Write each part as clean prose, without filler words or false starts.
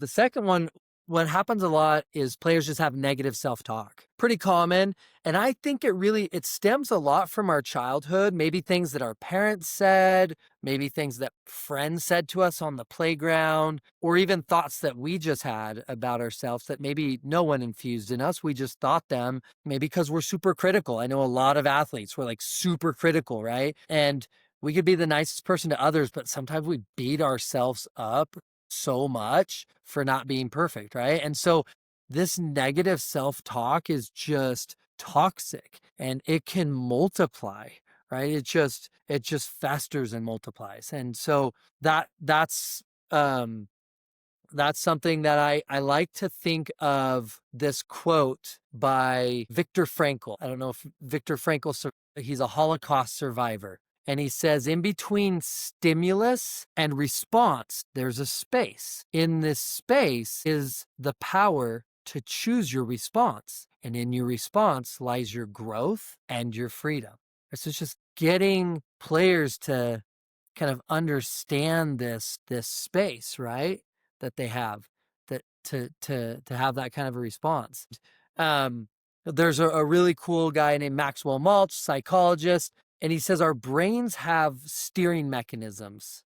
The second one, what happens a lot is players just have negative self-talk. Pretty common. And I think it stems a lot from our childhood, maybe things that our parents said, maybe things that friends said to us on the playground, or even thoughts that we just had about ourselves that maybe no one infused in us. We just thought them, maybe because we're super critical. I know a lot of athletes were like super critical, right? And we could be the nicest person to others, but sometimes we beat ourselves up so much for not being perfect, right? And so this negative self-talk is just toxic and it can multiply, right? It just festers and multiplies. And so um that's something that I like to think of this quote by Viktor Frankl. I don't know if Viktor Frankl, he's a Holocaust survivor. And he says, in between stimulus and response, there's a space. In this space is the power to choose your response. And in your response lies your growth and your freedom. So it's just getting players to kind of understand this space, right? That they have that to have that kind of a response. There's a really cool guy named Maxwell Maltz, psychologist, and he says our brains have steering mechanisms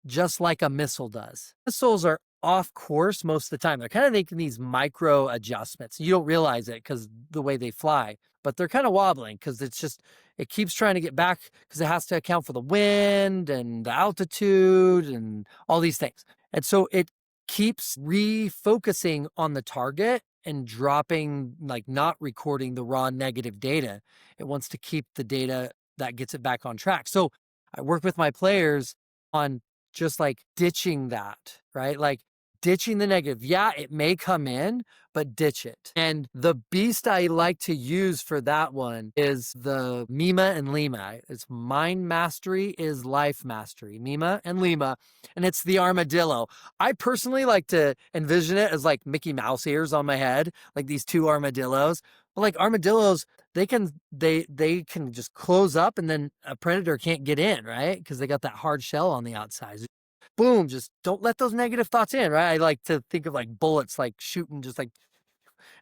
just like a missile does. Missiles are off course most of the time. They're kind of making these micro adjustments. You don't realize it because the way they fly, but they're kind of wobbling because it keeps trying to get back because it has to account for the wind and the altitude and all these things. And so it keeps refocusing on the target and dropping, like not recording the raw negative data. It wants to keep the data that gets it back on track. So I work with my players on just like ditching that, right? Like ditching the negative. Yeah, it may come in, but ditch it. And the beast I like to use for that one is the Mima and Lima. It's mind mastery is life mastery. Mima and Lima. And it's the armadillo. I personally like to envision it as like Mickey Mouse ears on my head, like these two armadillos. But like armadillos, they can just close up and then a predator can't get in, right? Because they got that hard shell on the outside. Boom, just don't let those negative thoughts in, right? I like to think of like bullets like shooting just like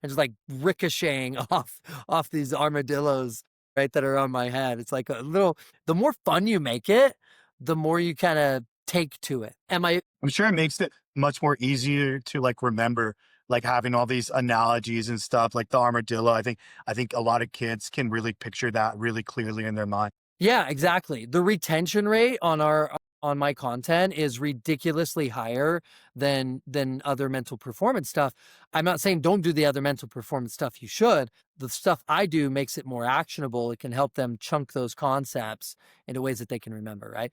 and just like ricocheting off these armadillos, right, that are on my head. It's like a little, the more fun you make it, the more you kind of take to it. I'm sure it makes it much more easier to like remember, like having all these analogies and stuff like the armadillo. I think a lot of kids can really picture that really clearly in their mind. Yeah, exactly. The retention rate on my content is ridiculously higher than other mental performance stuff. I'm not saying don't do the other mental performance stuff. You should. The stuff I do makes it more actionable. It can help them chunk those concepts into ways that they can remember, right?